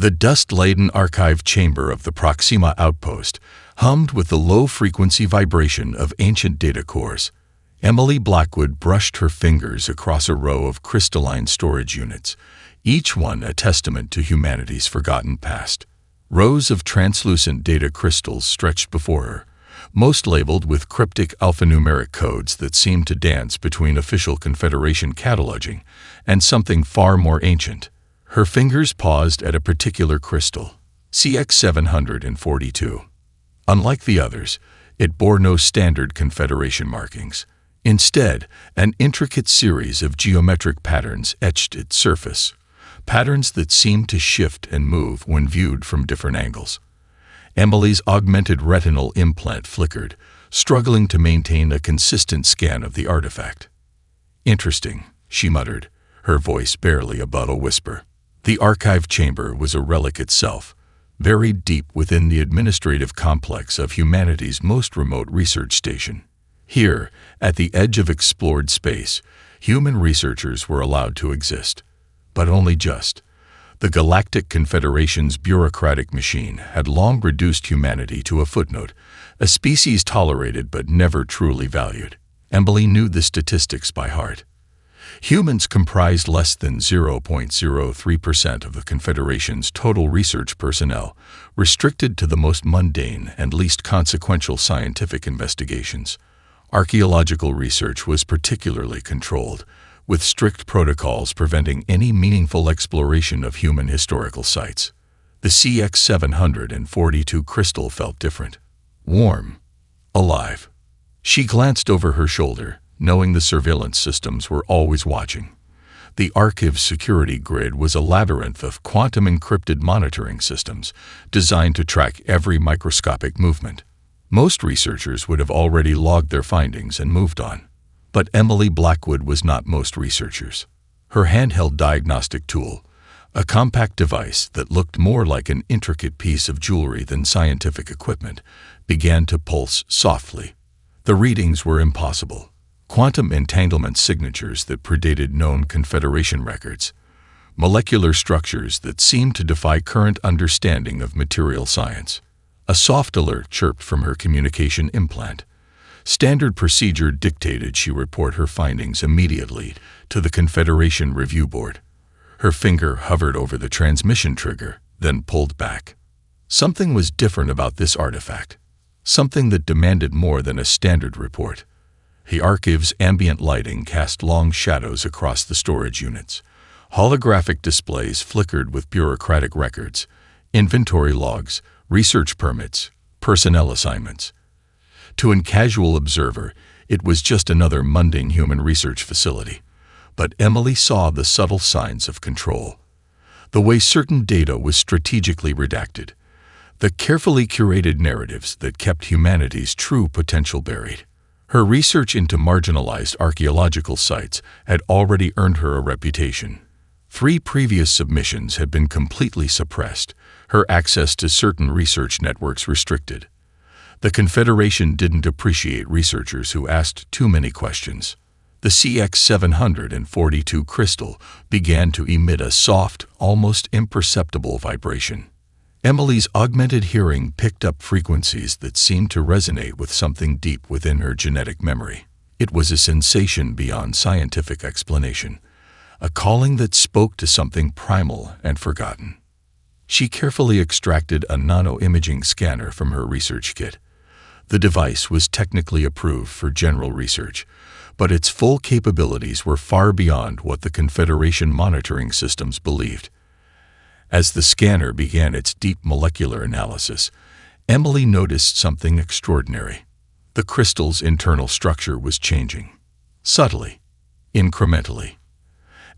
The dust-laden archive chamber of the Proxima outpost hummed with the low-frequency vibration of ancient data cores. Emily Blackwood brushed her fingers across a row of crystalline storage units, each one a testament to humanity's forgotten past. Rows of translucent data crystals stretched before her, most labeled with cryptic alphanumeric codes that seemed to dance between official Confederation cataloging and something far more ancient. Her fingers paused at a particular crystal, CX-742. Unlike the others, it bore no standard Confederation markings. Instead, an intricate series of geometric patterns etched its surface, patterns that seemed to shift and move when viewed from different angles. Emily's augmented retinal implant flickered, struggling to maintain a consistent scan of the artifact. "Interesting," she muttered, her voice barely above a whisper. The archive chamber was a relic itself, buried deep within the administrative complex of humanity's most remote research station. Here, at the edge of explored space, human researchers were allowed to exist. But only just. The Galactic Confederation's bureaucratic machine had long reduced humanity to a footnote, a species tolerated but never truly valued. Emily knew the statistics by heart. Humans comprised less than 0.03% of the Confederation's total research personnel, restricted to the most mundane and least consequential scientific investigations. Archaeological research was particularly controlled, with strict protocols preventing any meaningful exploration of human historical sites. The CX-742 crystal felt different. Warm. Alive. She glanced over her shoulder, knowing the surveillance systems were always watching. The archive's security grid was a labyrinth of quantum-encrypted monitoring systems designed to track every microscopic movement. Most researchers would have already logged their findings and moved on. But Emily Blackwood was not most researchers. Her handheld diagnostic tool, a compact device that looked more like an intricate piece of jewelry than scientific equipment, began to pulse softly. The readings were impossible. Quantum entanglement signatures that predated known Confederation records. Molecular structures that seemed to defy current understanding of material science. A soft alert chirped from her communication implant. Standard procedure dictated she report her findings immediately to the Confederation Review Board. Her finger hovered over the transmission trigger, then pulled back. Something was different about this artifact. Something that demanded more than a standard report. The archive's ambient lighting cast long shadows across the storage units. Holographic displays flickered with bureaucratic records, inventory logs, research permits, personnel assignments. To a casual observer, it was just another mundane human research facility. But Emily saw the subtle signs of control. The way certain data was strategically redacted. The carefully curated narratives that kept humanity's true potential buried. Her research into marginalized archaeological sites had already earned her a reputation. 3 previous submissions had been completely suppressed, her access to certain research networks restricted. The Confederation didn't appreciate researchers who asked too many questions. The CX-742 crystal began to emit a soft, almost imperceptible vibration. Emily's augmented hearing picked up frequencies that seemed to resonate with something deep within her genetic memory. It was a sensation beyond scientific explanation, a calling that spoke to something primal and forgotten. She carefully extracted a nano-imaging scanner from her research kit. The device was technically approved for general research, but its full capabilities were far beyond what the Confederation monitoring systems believed. As the scanner began its deep molecular analysis, Emily noticed something extraordinary. The crystal's internal structure was changing. Subtly, incrementally.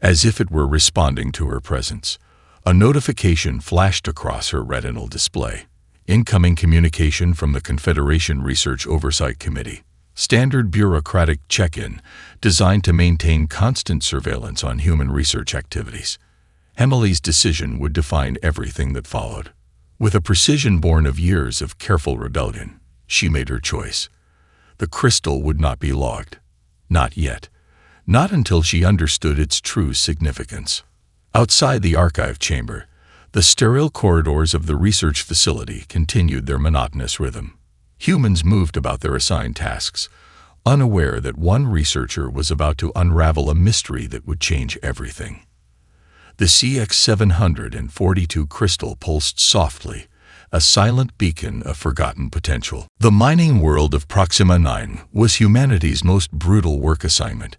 As if it were responding to her presence, a notification flashed across her retinal display. Incoming communication from the Confederation Research Oversight Committee. Standard bureaucratic check-in designed to maintain constant surveillance on human research activities. Emily's decision would define everything that followed. With a precision born of years of careful rebellion, she made her choice. The crystal would not be logged. Not yet. Not until she understood its true significance. Outside the archive chamber, The sterile corridors of the research facility continued their monotonous rhythm. Humans moved about their assigned tasks, unaware that one researcher was about to unravel a mystery that would change everything. The CX-742 crystal pulsed softly, a silent beacon of forgotten potential. The mining world of Proxima 9 was humanity's most brutal work assignment,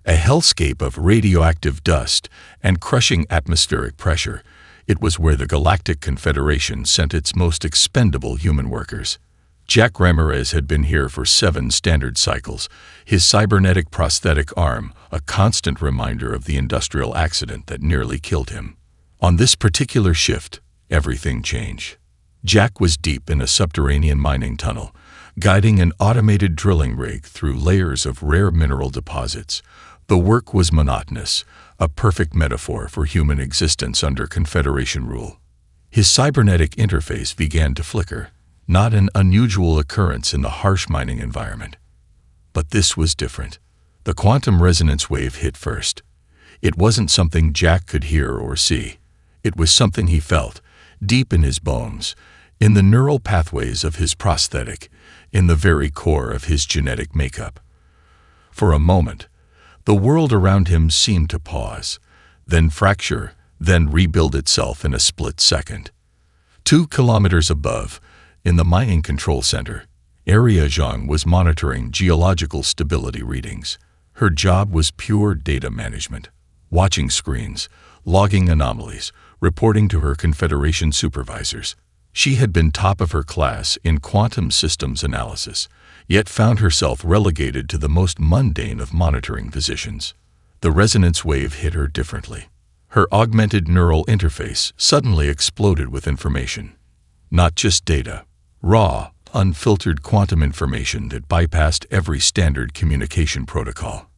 a hellscape of radioactive dust and crushing atmospheric pressure. It was where the Galactic Confederation sent its most expendable human workers. Jack Ramirez had been here for 7 standard cycles, his cybernetic prosthetic arm a constant reminder of the industrial accident that nearly killed him. On this particular shift, everything changed. Jack was deep in a subterranean mining tunnel, guiding an automated drilling rig through layers of rare mineral deposits. The work was monotonous, a perfect metaphor for human existence under Confederation rule. His cybernetic interface began to flicker, not an unusual occurrence in the harsh mining environment. But this was different. The quantum resonance wave hit first. It wasn't something Jack could hear or see. It was something he felt, deep in his bones, in the neural pathways of his prosthetic, in the very core of his genetic makeup. For a moment, the world around him seemed to pause, then fracture, then rebuild itself in a split second. 2 kilometers above, in the mining control center, Area Zhang was monitoring geological stability readings. Her job was pure data management, watching screens, logging anomalies, reporting to her Confederation supervisors. She had been top of her class in quantum systems analysis, yet found herself relegated to the most mundane of monitoring positions. The resonance wave hit her differently. Her augmented neural interface suddenly exploded with information. Not just data, raw, unfiltered quantum information that bypassed every standard communication protocol.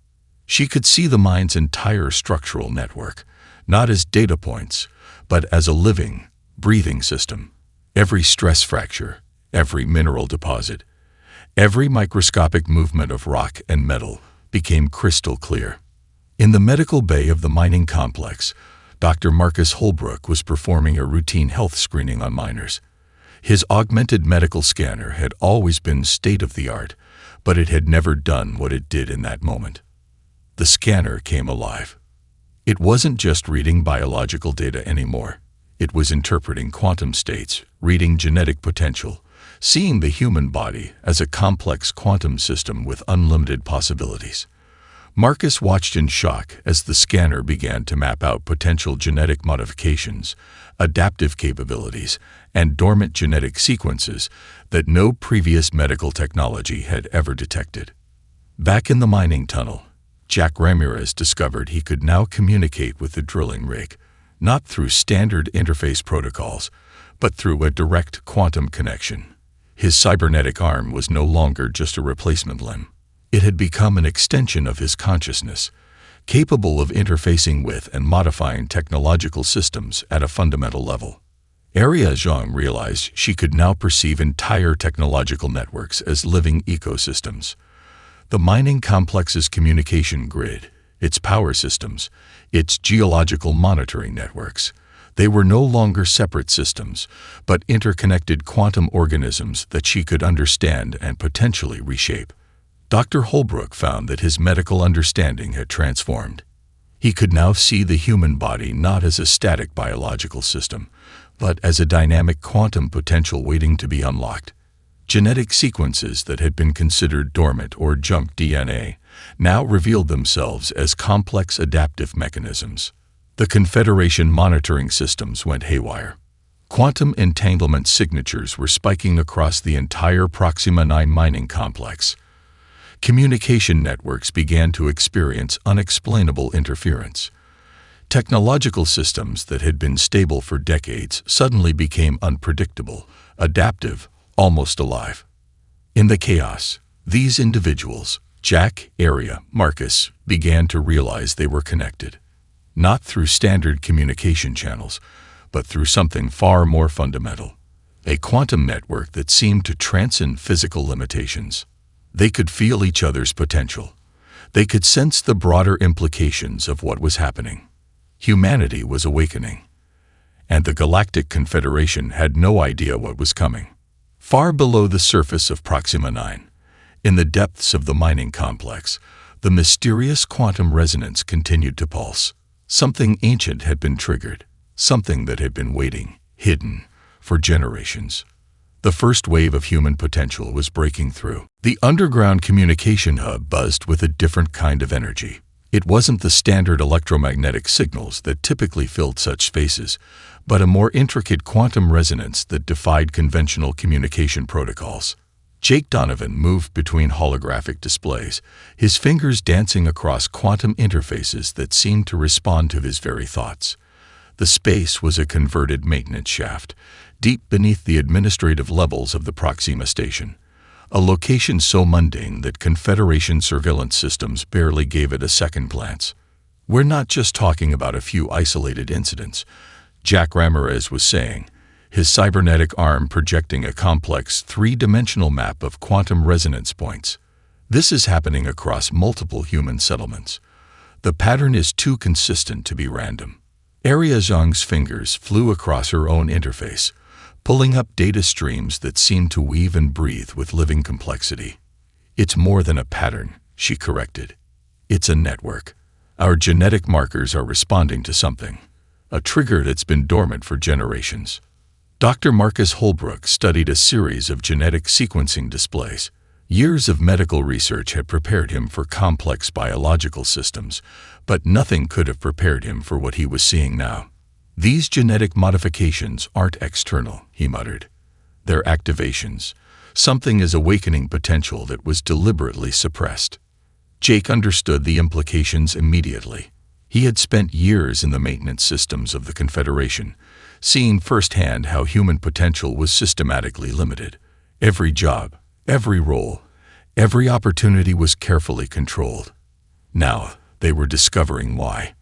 She could see the mind's entire structural network, not as data points, but as a living, breathing system. Every stress fracture, every mineral deposit, every microscopic movement of rock and metal became crystal clear. In the medical bay of the mining complex, Dr. Marcus Holbrook was performing a routine health screening on miners. His augmented medical scanner had always been state-of-the-art, but it had never done what it did in that moment. The scanner came alive. It wasn't just reading biological data anymore. It was interpreting quantum states, reading genetic potential, seeing the human body as a complex quantum system with unlimited possibilities. Marcus watched in shock as the scanner began to map out potential genetic modifications, adaptive capabilities, and dormant genetic sequences that no previous medical technology had ever detected. Back in the mining tunnel, Jack Ramirez discovered he could now communicate with the drilling rig, not through standard interface protocols, but through a direct quantum connection. His cybernetic arm was no longer just a replacement limb. It had become an extension of his consciousness, capable of interfacing with and modifying technological systems at a fundamental level. Area Zhang realized she could now perceive entire technological networks as living ecosystems. The mining complex's communication grid, its power systems, its geological monitoring networks. They were no longer separate systems, but interconnected quantum organisms that she could understand and potentially reshape. Dr. Holbrook found that his medical understanding had transformed. He could now see the human body not as a static biological system, but as a dynamic quantum potential waiting to be unlocked. Genetic sequences that had been considered dormant or junk DNA now revealed themselves as complex adaptive mechanisms. The Confederation monitoring systems went haywire. Quantum entanglement signatures were spiking across the entire Proxima 9 mining complex. Communication networks began to experience unexplainable interference. Technological systems that had been stable for decades suddenly became unpredictable, adaptive, almost alive. In the chaos, these individuals, Jack, Area, Marcus, began to realize they were connected, not through standard communication channels, but through something far more fundamental, a quantum network that seemed to transcend physical limitations. They could feel each other's potential. They could sense the broader implications of what was happening. Humanity was awakening. and the Galactic Confederation had no idea what was coming. Far below the surface of Proxima 9, in the depths of the mining complex, the mysterious quantum resonance continued to pulse. Something ancient had been triggered, something that had been waiting, hidden, for generations. The first wave of human potential was breaking through. The underground communication hub buzzed with a different kind of energy. It wasn't the standard electromagnetic signals that typically filled such spaces, but a more intricate quantum resonance that defied conventional communication protocols. Jake Donovan moved between holographic displays, his fingers dancing across quantum interfaces that seemed to respond to his very thoughts. The space was a converted maintenance shaft, deep beneath the administrative levels of the Proxima station, a location so mundane that Confederation surveillance systems barely gave it a second glance. "We're not just talking about a few isolated incidents," Jack Ramirez was saying, his cybernetic arm projecting a complex three-dimensional map of quantum resonance points. "This is happening across multiple human settlements. The pattern is too consistent to be random." Aria Zhang's fingers flew across her own interface, pulling up data streams that seemed to weave and breathe with living complexity. "It's more than a pattern," she corrected. "It's a network. Our genetic markers are responding to something, a trigger that's been dormant for generations." Dr. Marcus Holbrook studied a series of genetic sequencing displays. Years of medical research had prepared him for complex biological systems, but nothing could have prepared him for what he was seeing now. "These genetic modifications aren't external," he muttered. "They're activations. Something is awakening potential that was deliberately suppressed." Jake understood the implications immediately. He had spent years in the maintenance systems of the Confederation, seeing firsthand how human potential was systematically limited. Every job, every role, every opportunity was carefully controlled. Now they were discovering why.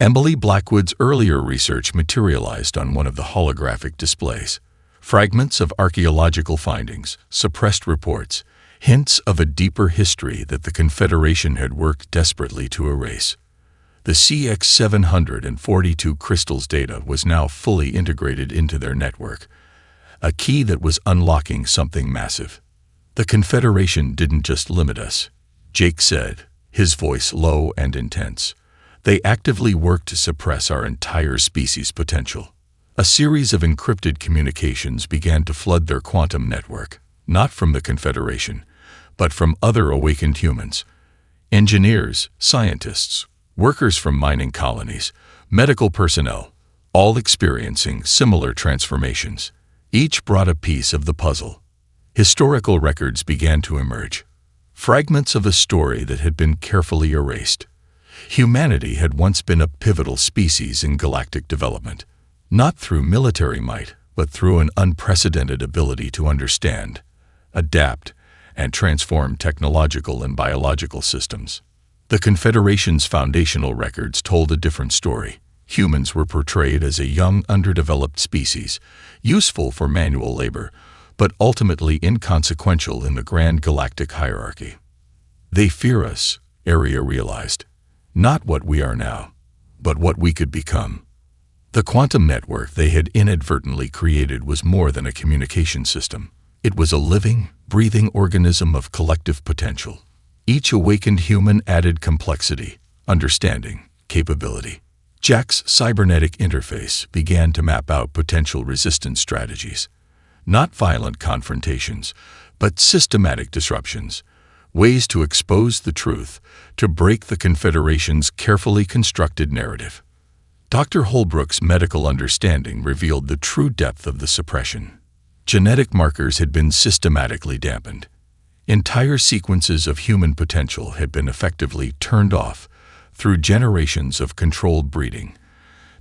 Emily Blackwood's earlier research materialized on one of the holographic displays. Fragments of archaeological findings, suppressed reports, hints of a deeper history that the Confederation had worked desperately to erase. The CX-742 crystals data was now fully integrated into their network, a key that was unlocking something massive. "The Confederation didn't just limit us," Jake said, his voice low and intense. "They actively worked to suppress our entire species' potential." A series of encrypted communications began to flood their quantum network, not from the Confederation, but from other awakened humans. Engineers, scientists, workers from mining colonies, medical personnel, all experiencing similar transformations. Each brought a piece of the puzzle. Historical records began to emerge. Fragments of a story that had been carefully erased. Humanity had once been a pivotal species in galactic development, not through military might, but through an unprecedented ability to understand, adapt, and transform technological and biological systems. The Confederation's foundational records told a different story. Humans were portrayed as a young, underdeveloped species, useful for manual labor, but ultimately inconsequential in the grand galactic hierarchy. "They fear us," Aria realized. "Not what we are now, but what we could become." The quantum network they had inadvertently created was more than a communication system. It was a living, breathing organism of collective potential. Each awakened human added complexity, understanding, capability. Jack's cybernetic interface began to map out potential resistance strategies. Not violent confrontations, but systematic disruptions. Ways to expose the truth, to break the Confederation's carefully constructed narrative. Dr. Holbrook's medical understanding revealed the true depth of the suppression. Genetic markers had been systematically dampened. Entire sequences of human potential had been effectively turned off through generations of controlled breeding,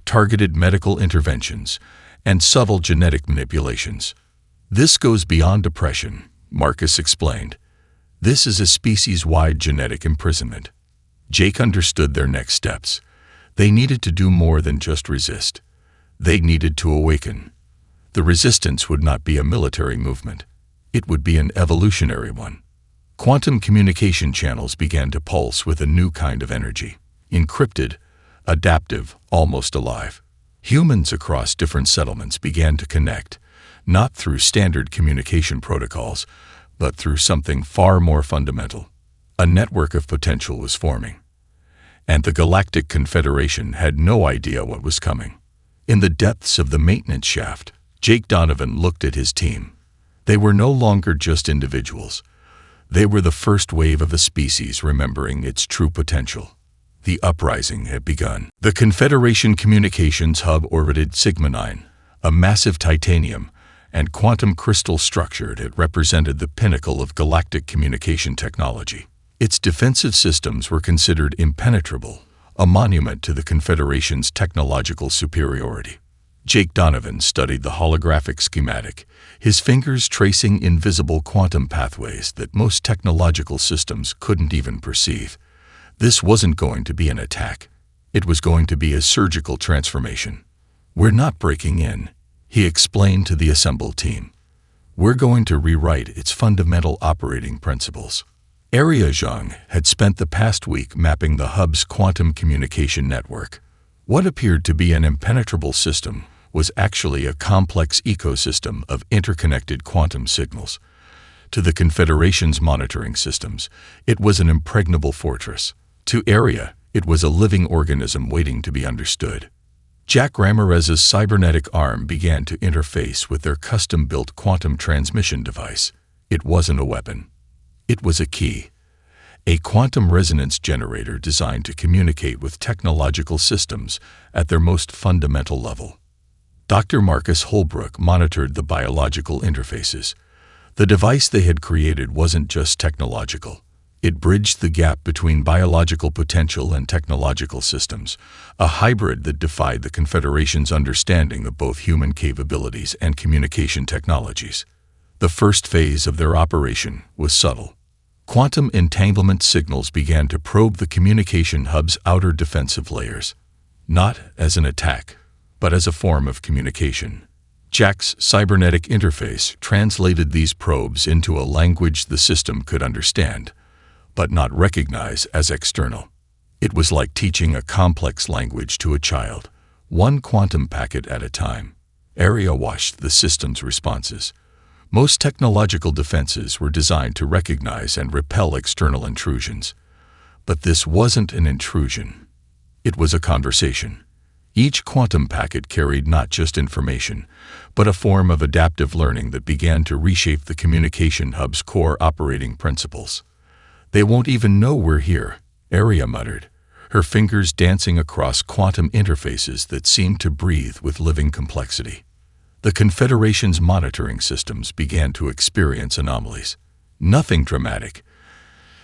targeted medical interventions, and subtle genetic manipulations. "This goes beyond oppression," Marcus explained. "This is a species-wide genetic imprisonment." Jake understood their next steps. They needed to do more than just resist. They needed to awaken. The resistance would not be a military movement. It would be an evolutionary one. Quantum communication channels began to pulse with a new kind of energy. Encrypted, adaptive, almost alive. Humans across different settlements began to connect, not through standard communication protocols, but through something far more fundamental. A network of potential was forming, and the Galactic Confederation had no idea what was coming. In the depths of the maintenance shaft, Jake Donovan looked at his team. They were no longer just individuals. They were the first wave of a species remembering its true potential. The Uprising had begun. The Confederation Communications Hub orbited Sigma 9, a massive titanium and quantum crystal structure that represented the pinnacle of galactic communication technology. Its defensive systems were considered impenetrable, a monument to the Confederation's technological superiority. Jake Donovan studied the holographic schematic, his fingers tracing invisible quantum pathways that most technological systems couldn't even perceive. This wasn't going to be an attack. It was going to be a surgical transformation. "We're not breaking in," he explained to the assembled team. "We're going to rewrite its fundamental operating principles." Area Zhang had spent the past week mapping the hub's quantum communication network. What appeared to be an impenetrable system was actually a complex ecosystem of interconnected quantum signals. To the Confederation's monitoring systems, it was an impregnable fortress. To Area, it was a living organism waiting to be understood. Jack Ramirez's cybernetic arm began to interface with their custom-built quantum transmission device. It wasn't a weapon. It was a key. A quantum resonance generator designed to communicate with technological systems at their most fundamental level. Dr. Marcus Holbrook monitored the biological interfaces. The device they had created wasn't just technological. It bridged the gap between biological potential and technological systems, a hybrid that defied the Confederation's understanding of both human capabilities and communication technologies. The first phase of their operation was subtle. Quantum entanglement signals began to probe the communication hub's outer defensive layers, not as an attack, but as a form of communication. Jack's cybernetic interface translated these probes into a language the system could understand, but not recognize as external. It was like teaching a complex language to a child, one quantum packet at a time. Area watched the system's responses. Most technological defenses were designed to recognize and repel external intrusions. But this wasn't an intrusion. It was a conversation. Each quantum packet carried not just information, but a form of adaptive learning that began to reshape the communication hub's core operating principles. "They won't even know we're here," Area muttered, her fingers dancing across quantum interfaces that seemed to breathe with living complexity. The Confederation's monitoring systems began to experience anomalies. Nothing dramatic,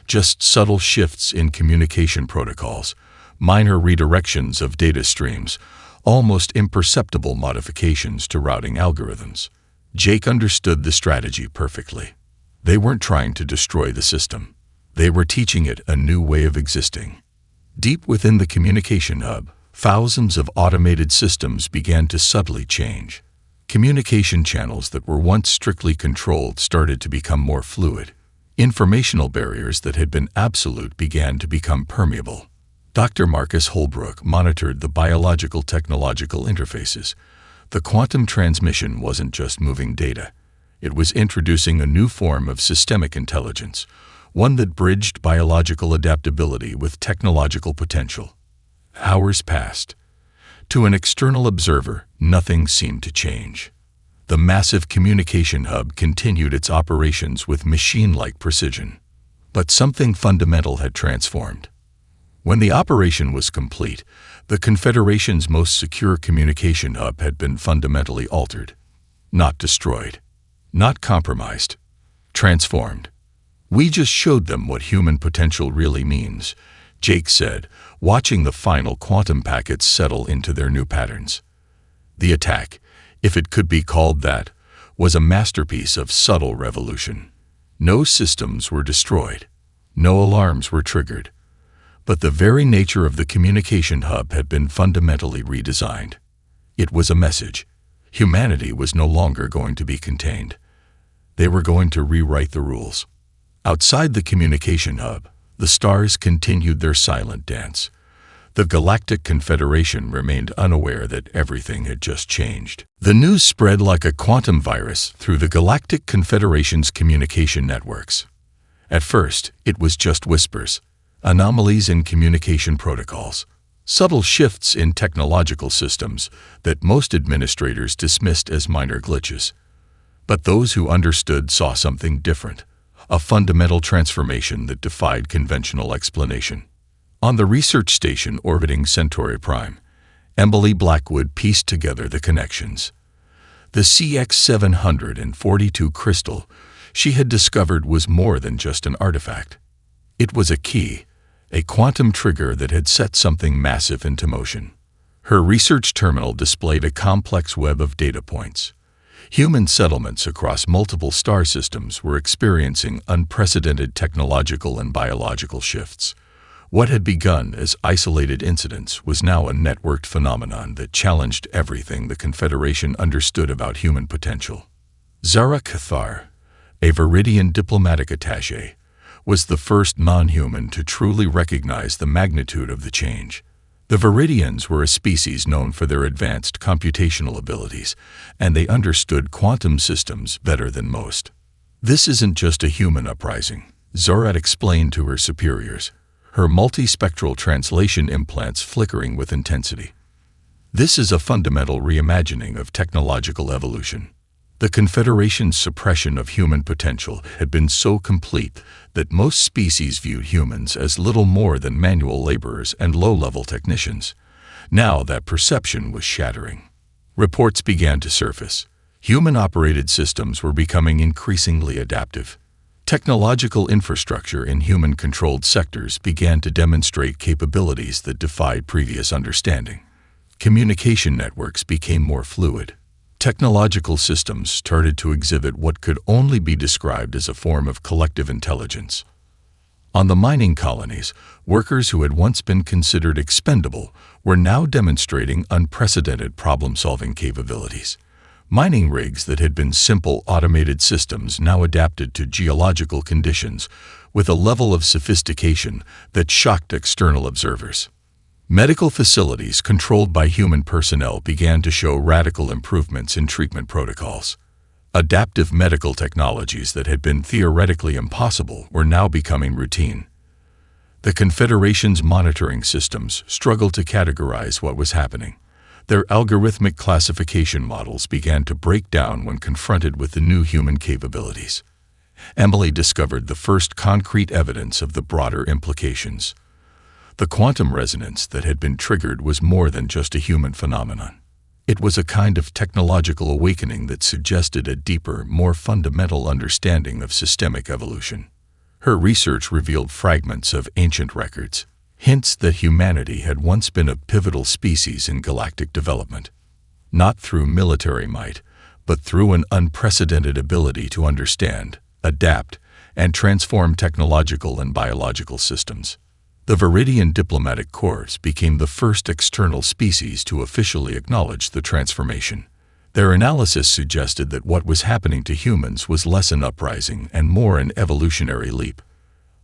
just subtle shifts in communication protocols, minor redirections of data streams, almost imperceptible modifications to routing algorithms. Jake understood the strategy perfectly. They weren't trying to destroy the system. They were teaching it a new way of existing. Deep within the communication hub, thousands of automated systems began to subtly change. Communication channels that were once strictly controlled started to become more fluid. Informational barriers that had been absolute began to become permeable. Dr. Marcus Holbrook monitored the biological-technological interfaces. The quantum transmission wasn't just moving data. It was introducing a new form of systemic intelligence, one that bridged biological adaptability with technological potential. Hours passed. To an external observer, nothing seemed to change. The massive communication hub continued its operations with machine-like precision. But something fundamental had transformed. When the operation was complete, the Confederation's most secure communication hub had been fundamentally altered. Not destroyed. Not compromised. Transformed. "We just showed them what human potential really means," Jake said, watching the final quantum packets settle into their new patterns. The attack, if it could be called that, was a masterpiece of subtle revolution. No systems were destroyed. No alarms were triggered. But the very nature of the communication hub had been fundamentally redesigned. It was a message. Humanity was no longer going to be contained. They were going to rewrite the rules. Outside the communication hub, the stars continued their silent dance. The Galactic Confederation remained unaware that everything had just changed. The news spread like a quantum virus through the Galactic Confederation's communication networks. At first, it was just whispers, anomalies in communication protocols, subtle shifts in technological systems that most administrators dismissed as minor glitches. But those who understood saw something different, a fundamental transformation that defied conventional explanation. On the research station orbiting Centauri Prime, Emily Blackwood pieced together the connections. The CX-742 crystal she had discovered was more than just an artifact. It was a key, a quantum trigger that had set something massive into motion. Her research terminal displayed a complex web of data points. Human settlements across multiple star systems were experiencing unprecedented technological and biological shifts. What had begun as isolated incidents was now a networked phenomenon that challenged everything the Confederation understood about human potential. Zara Cathar, a Viridian diplomatic attaché, was the first non-human to truly recognize the magnitude of the change. The Viridians were a species known for their advanced computational abilities, and they understood quantum systems better than most. "This isn't just a human uprising," Zorat explained to her superiors, her multispectral translation implants flickering with intensity. "This is a fundamental reimagining of technological evolution." The Confederation's suppression of human potential had been so complete that most species viewed humans as little more than manual laborers and low-level technicians. Now that perception was shattering. Reports began to surface. Human-operated systems were becoming increasingly adaptive. Technological infrastructure in human-controlled sectors began to demonstrate capabilities that defied previous understanding. Communication networks became more fluid. Technological systems started to exhibit what could only be described as a form of collective intelligence. On the mining colonies, workers who had once been considered expendable were now demonstrating unprecedented problem-solving capabilities. Mining rigs that had been simple automated systems now adapted to geological conditions with a level of sophistication that shocked external observers. Medical facilities controlled by human personnel began to show radical improvements in treatment protocols. Adaptive medical technologies that had been theoretically impossible were now becoming routine. The Confederation's monitoring systems struggled to categorize what was happening. Their algorithmic classification models began to break down when confronted with the new human capabilities. Emily discovered the first concrete evidence of the broader implications. The quantum resonance that had been triggered was more than just a human phenomenon. It was a kind of technological awakening that suggested a deeper, more fundamental understanding of systemic evolution. Her research revealed fragments of ancient records, hints that humanity had once been a pivotal species in galactic development. Not through military might, but through an unprecedented ability to understand, adapt, and transform technological and biological systems. The Viridian diplomatic corps became the first external species to officially acknowledge the transformation. Their analysis suggested that what was happening to humans was less an uprising and more an evolutionary leap.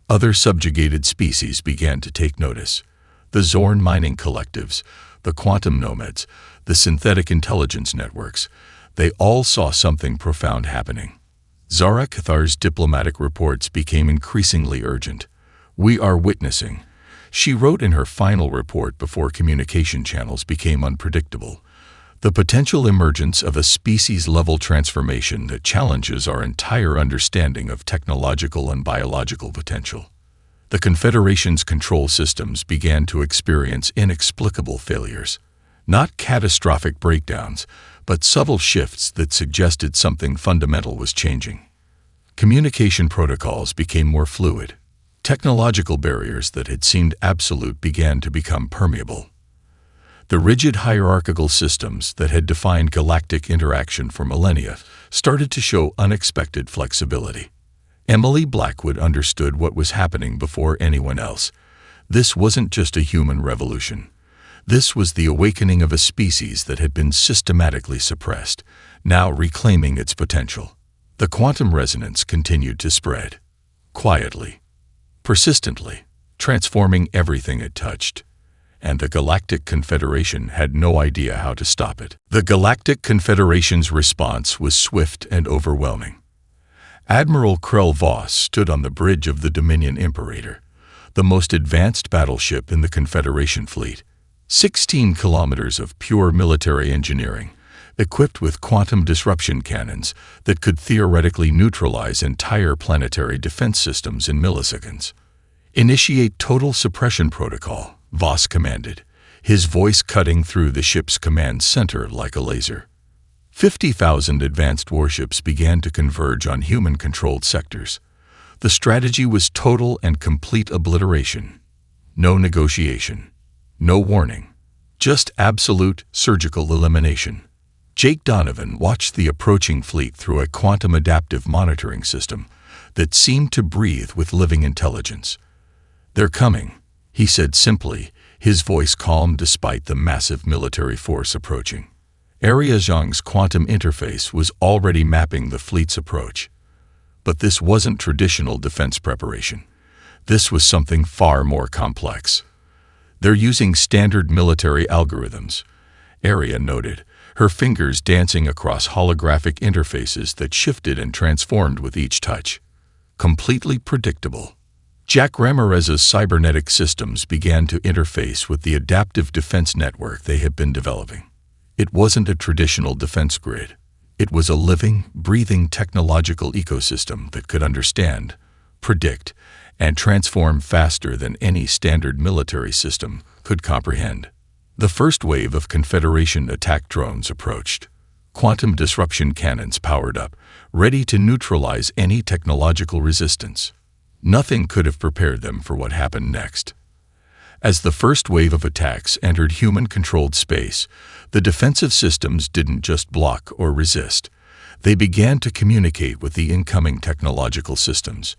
Other subjugated species began to take notice. The Zorn mining collectives, the quantum nomads, the synthetic intelligence networks, they all saw something profound happening. Zara Cathar's diplomatic reports became increasingly urgent. "We are witnessing," she wrote in her final report before communication channels became unpredictable, "the potential emergence of a species-level transformation that challenges our entire understanding of technological and biological potential." The Confederation's control systems began to experience inexplicable failures. Not catastrophic breakdowns, but subtle shifts that suggested something fundamental was changing. Communication protocols became more fluid. Technological barriers that had seemed absolute began to become permeable. The rigid hierarchical systems that had defined galactic interaction for millennia started to show unexpected flexibility. Emily Blackwood understood what was happening before anyone else. This wasn't just a human revolution. This was the awakening of a species that had been systematically suppressed, now reclaiming its potential. The quantum resonance continued to spread. Quietly, persistently, transforming everything it touched. and the Galactic Confederation had no idea how to stop it. The Galactic Confederation's response was swift and overwhelming. Admiral Krell Voss stood on the bridge of the Dominion Imperator, the most advanced battleship in the Confederation fleet. 16 kilometers of pure military engineering, equipped with quantum disruption cannons that could theoretically neutralize entire planetary defense systems in milliseconds. "Initiate total suppression protocol," Voss commanded, his voice cutting through the ship's command center like a laser. 50,000 advanced warships began to converge on human-controlled sectors. The strategy was total and complete obliteration. No negotiation. No warning. Just absolute surgical elimination. Jake Donovan watched the approaching fleet through a quantum adaptive monitoring system that seemed to breathe with living intelligence. "They're coming," he said simply, his voice calm despite the massive military force approaching. Area Zhang's quantum interface was already mapping the fleet's approach. But this wasn't traditional defense preparation. This was something far more complex. "They're using standard military algorithms," Area noted, her fingers dancing across holographic interfaces that shifted and transformed with each touch. Completely predictable. Jack Ramirez's cybernetic systems began to interface with the adaptive defense network they had been developing. It wasn't a traditional defense grid. It was a living, breathing technological ecosystem that could understand, predict, and transform faster than any standard military system could comprehend. The first wave of Confederation attack drones approached. Quantum disruption cannons powered up, ready to neutralize any technological resistance. Nothing could have prepared them for what happened next. As the first wave of attacks entered human-controlled space, the defensive systems didn't just block or resist. They began to communicate with the incoming technological systems,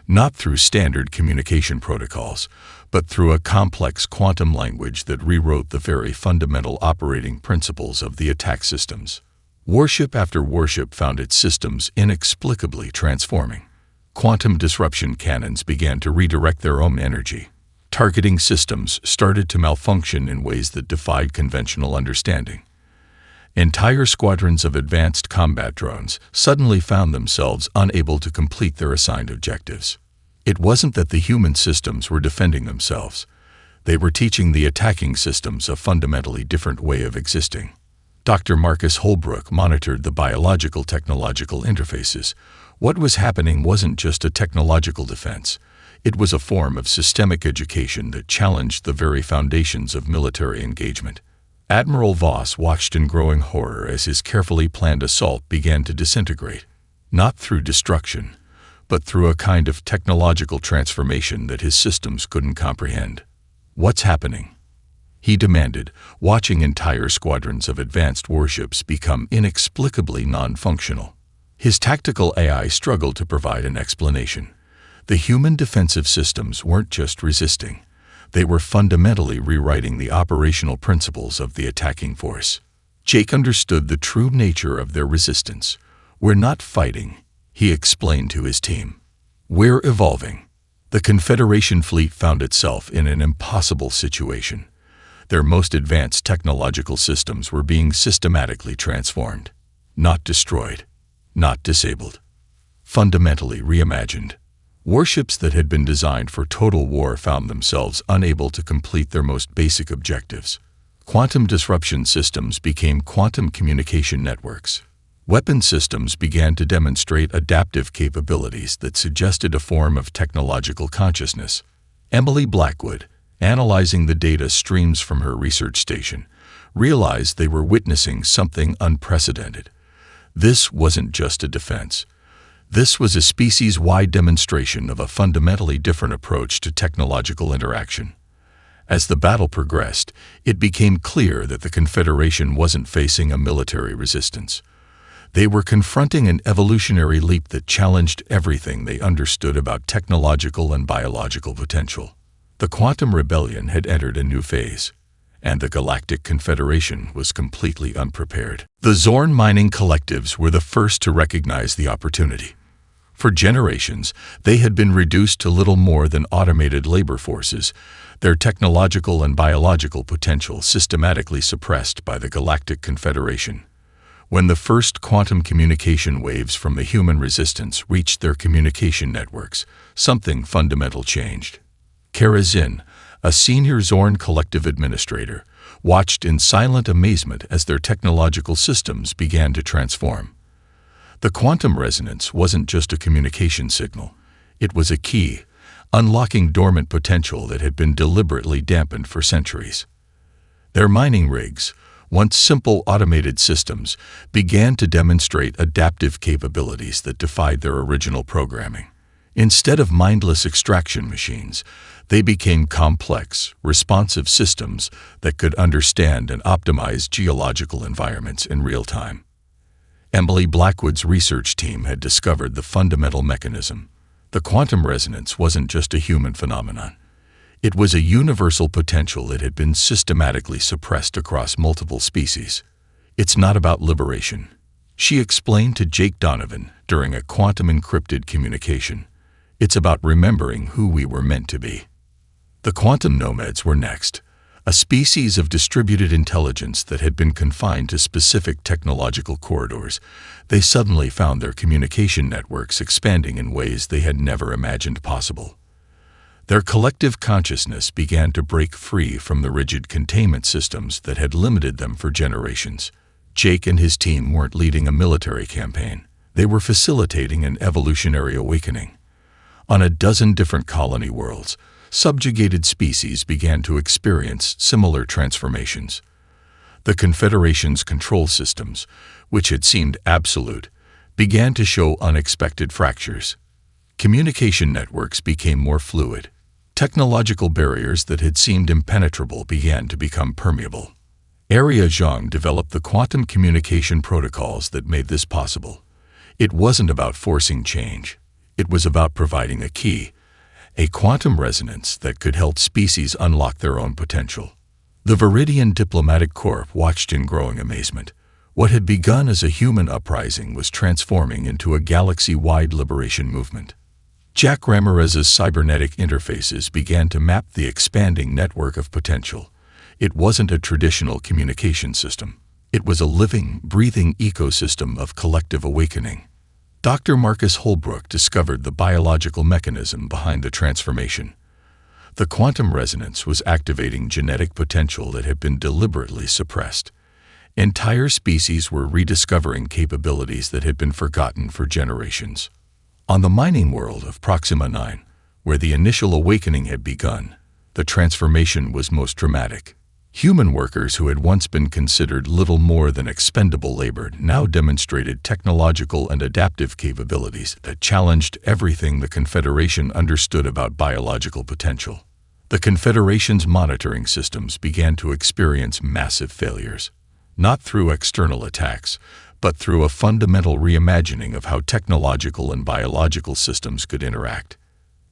not through standard communication protocols, but through a complex quantum language that rewrote the very fundamental operating principles of the attack systems. Warship after warship found its systems inexplicably transforming. Quantum disruption cannons began to redirect their own energy. Targeting systems started to malfunction in ways that defied conventional understanding. Entire squadrons of advanced combat drones suddenly found themselves unable to complete their assigned objectives. It wasn't that the human systems were defending themselves. They were teaching the attacking systems a fundamentally different way of existing. Dr. Marcus Holbrook monitored the biological technological interfaces. What was happening wasn't just a technological defense. It was a form of systemic education that challenged the very foundations of military engagement. Admiral Voss watched in growing horror as his carefully planned assault began to disintegrate, not through destruction, but through a kind of technological transformation that his systems couldn't comprehend. "What's happening?" he demanded, watching entire squadrons of advanced warships become inexplicably non-functional. His tactical AI struggled to provide an explanation. The human defensive systems weren't just resisting. They were fundamentally rewriting the operational principles of the attacking force. Jake understood the true nature of their resistance. "We're not fighting," he explained to his team. "We're evolving." The Confederation fleet found itself in an impossible situation. Their most advanced technological systems were being systematically transformed. Not destroyed. Not disabled. Fundamentally reimagined. Warships that had been designed for total war found themselves unable to complete their most basic objectives. Quantum disruption systems became quantum communication networks. Weapon systems began to demonstrate adaptive capabilities that suggested a form of technological consciousness. Emily Blackwood, analyzing the data streams from her research station, realized they were witnessing something unprecedented. This wasn't just a defense. This was a species-wide demonstration of a fundamentally different approach to technological interaction. As the battle progressed, it became clear that the Confederation wasn't facing a military resistance. They were confronting an evolutionary leap that challenged everything they understood about technological and biological potential. The quantum rebellion had entered a new phase, and the Galactic Confederation was completely unprepared. The Zorn mining collectives were the first to recognize the opportunity. For generations, they had been reduced to little more than automated labor forces, their technological and biological potential systematically suppressed by the Galactic Confederation. When the first quantum communication waves from the human resistance reached their communication networks, something fundamental changed. Kara Zinn, a senior Zorn collective administrator, watched in silent amazement as their technological systems began to transform. The quantum resonance wasn't just a communication signal. It was a key, unlocking dormant potential that had been deliberately dampened for centuries. Their mining rigs, once simple automated systems, began to demonstrate adaptive capabilities that defied their original programming. Instead of mindless extraction machines, they became complex, responsive systems that could understand and optimize geological environments in real time. Emily Blackwood's research team had discovered the fundamental mechanism. The quantum resonance wasn't just a human phenomenon. It was a universal potential that had been systematically suppressed across multiple species. It's not about liberation, she explained to Jake Donovan during a quantum-encrypted communication. It's about remembering who we were meant to be. The quantum nomads were next, a species of distributed intelligence that had been confined to specific technological corridors. They suddenly found their communication networks expanding in ways they had never imagined possible. Their collective consciousness began to break free from the rigid containment systems that had limited them for generations. Jake and his team weren't leading a military campaign. They were facilitating an evolutionary awakening. On a dozen different colony worlds, subjugated species began to experience similar transformations. The Confederation's control systems, which had seemed absolute, began to show unexpected fractures. Communication networks became more fluid. Technological barriers that had seemed impenetrable began to become permeable. Area Zhang developed the quantum communication protocols that made this possible. It wasn't about forcing change. It was about providing a key, a quantum resonance that could help species unlock their own potential. The Viridian Diplomatic Corps watched in growing amazement. What had begun as a human uprising was transforming into a galaxy-wide liberation movement. Jack Ramirez's cybernetic interfaces began to map the expanding network of potential. It wasn't a traditional communication system. It was a living, breathing ecosystem of collective awakening. Dr. Marcus Holbrook discovered the biological mechanism behind the transformation. The quantum resonance was activating genetic potential that had been deliberately suppressed. Entire species were rediscovering capabilities that had been forgotten for generations. On the mining world of Proxima 9, where the initial awakening had begun, the transformation was most dramatic. Human workers who had once been considered little more than expendable labor now demonstrated technological and adaptive capabilities that challenged everything the Confederation understood about biological potential. The Confederation's monitoring systems began to experience massive failures, not through external attacks, but through a fundamental reimagining of how technological and biological systems could interact.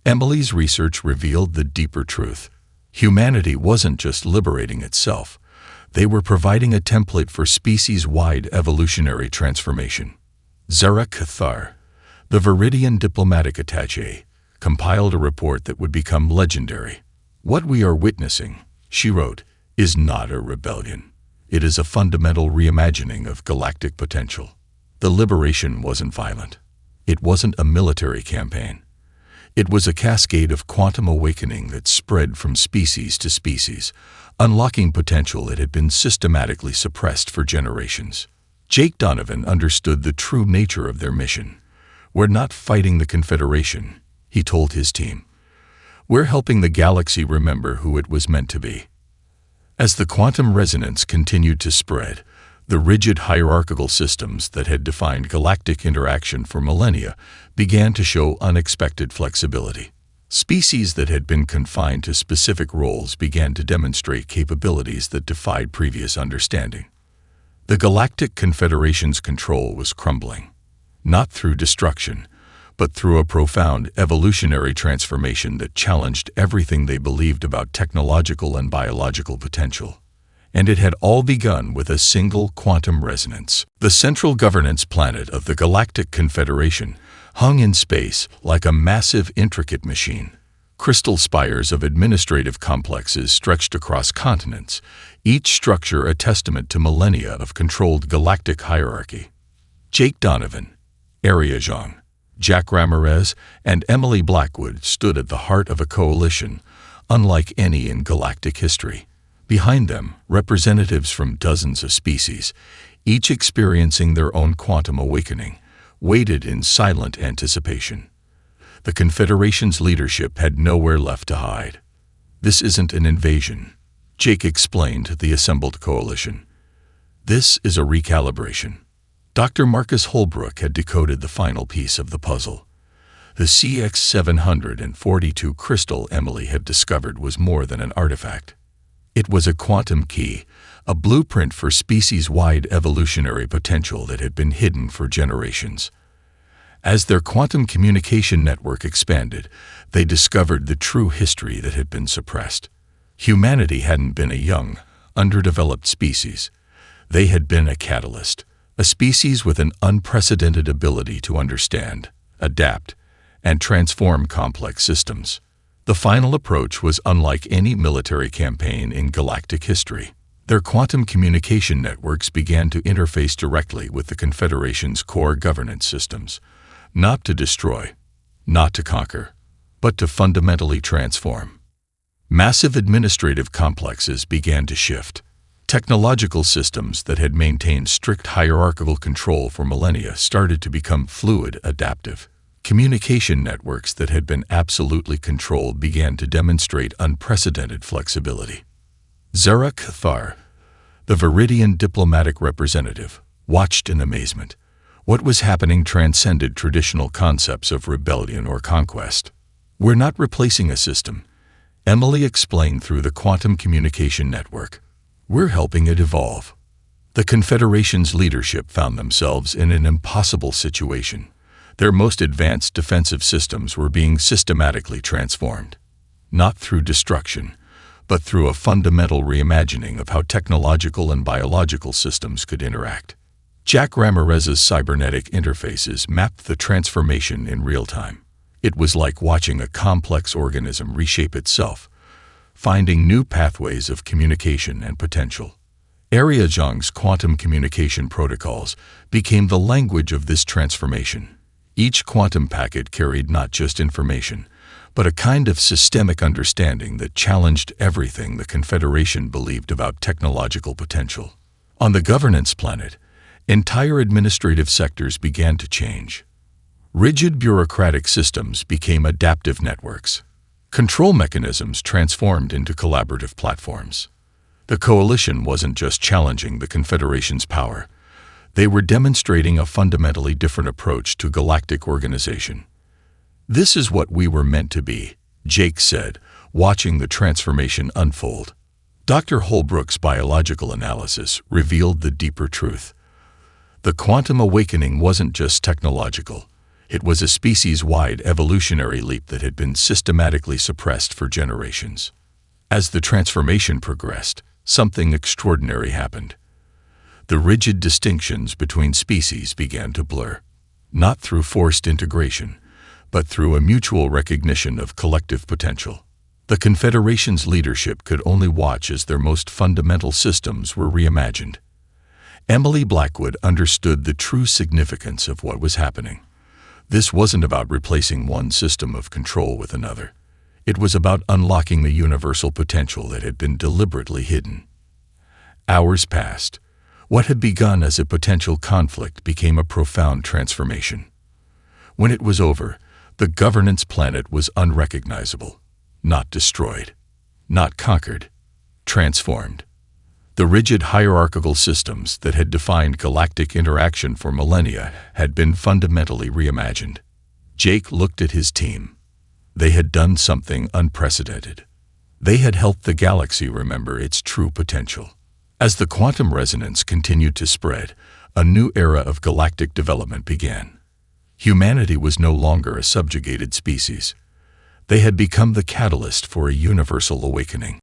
Emily's research revealed the deeper truth. Humanity wasn't just liberating itself. They were providing a template for species-wide evolutionary transformation. Zara Cathar, the Viridian diplomatic attaché, compiled a report that would become legendary. "What we are witnessing," she wrote, "is not a rebellion. It is a fundamental reimagining of galactic potential." The liberation wasn't violent. It wasn't a military campaign. It was a cascade of quantum awakening that spread from species to species, unlocking potential that had been systematically suppressed for generations. Jake Donovan understood the true nature of their mission. "We're not fighting the Confederation," he told his team. "We're helping the galaxy remember who it was meant to be." As the quantum resonance continued to spread, the rigid hierarchical systems that had defined galactic interaction for millennia began to show unexpected flexibility. Species that had been confined to specific roles began to demonstrate capabilities that defied previous understanding. The Galactic Confederation's control was crumbling, not through destruction, but through a profound evolutionary transformation that challenged everything they believed about technological and biological potential. And it had all begun with a single quantum resonance. The central governance planet of the Galactic Confederation, hung in space like a massive, intricate machine. Crystal spires of administrative complexes stretched across continents, each structure a testament to millennia of controlled galactic hierarchy. Jake Donovan, Aria Zhang, Jack Ramirez, and Emily Blackwood stood at the heart of a coalition unlike any in galactic history. Behind them, representatives from dozens of species, each experiencing their own quantum awakening, waited in silent anticipation. The Confederation's leadership had nowhere left to hide. "This isn't an invasion," Jake explained to the assembled coalition. "This is a recalibration." Dr. Marcus Holbrook had decoded the final piece of the puzzle. The CX-742 crystal Emily had discovered was more than an artifact. It was a quantum key, a blueprint for species-wide evolutionary potential that had been hidden for generations. As their quantum communication network expanded, they discovered the true history that had been suppressed. Humanity hadn't been a young, underdeveloped species. They had been a catalyst, a species with an unprecedented ability to understand, adapt, and transform complex systems. The final approach was unlike any military campaign in galactic history. Their quantum communication networks began to interface directly with the Confederation's core governance systems, not to destroy, not to conquer, but to fundamentally transform. Massive administrative complexes began to shift. Technological systems that had maintained strict hierarchical control for millennia started to become fluid, adaptive. Communication networks that had been absolutely controlled began to demonstrate unprecedented flexibility. Zarek Thar, the Viridian diplomatic representative, watched in amazement. What was happening transcended traditional concepts of rebellion or conquest. "We're not replacing a system," Emily explained through the quantum communication network. "We're helping it evolve." The Confederation's leadership found themselves in an impossible situation. Their most advanced defensive systems were being systematically transformed, not through destruction, but through a fundamental reimagining of how technological and biological systems could interact. Jack Ramirez's cybernetic interfaces mapped the transformation in real time. It was like watching a complex organism reshape itself, finding new pathways of communication and potential. Aria Zhang's quantum communication protocols became the language of this transformation. Each quantum packet carried not just information, but a kind of systemic understanding that challenged everything the Confederation believed about technological potential. On the governance planet, entire administrative sectors began to change. Rigid bureaucratic systems became adaptive networks. Control mechanisms transformed into collaborative platforms. The coalition wasn't just challenging the Confederation's power. They were demonstrating a fundamentally different approach to galactic organization. "This is what we were meant to be," Jake said, watching the transformation unfold. Dr. Holbrook's biological analysis revealed the deeper truth. The quantum awakening wasn't just technological. It was a species-wide evolutionary leap that had been systematically suppressed for generations. As the transformation progressed, something extraordinary happened. The rigid distinctions between species began to blur, not through forced integration, but through a mutual recognition of collective potential. The Confederation's leadership could only watch as their most fundamental systems were reimagined. Emily Blackwood understood the true significance of what was happening. This wasn't about replacing one system of control with another. It was about unlocking the universal potential that had been deliberately hidden. Hours passed. What had begun as a potential conflict became a profound transformation. When it was over, the governance planet was unrecognizable, not destroyed, not conquered, transformed. The rigid hierarchical systems that had defined galactic interaction for millennia had been fundamentally reimagined. Jake looked at his team. They had done something unprecedented. They had helped the galaxy remember its true potential. As the quantum resonance continued to spread, a new era of galactic development began. Humanity was no longer a subjugated species. They had become the catalyst for a universal awakening.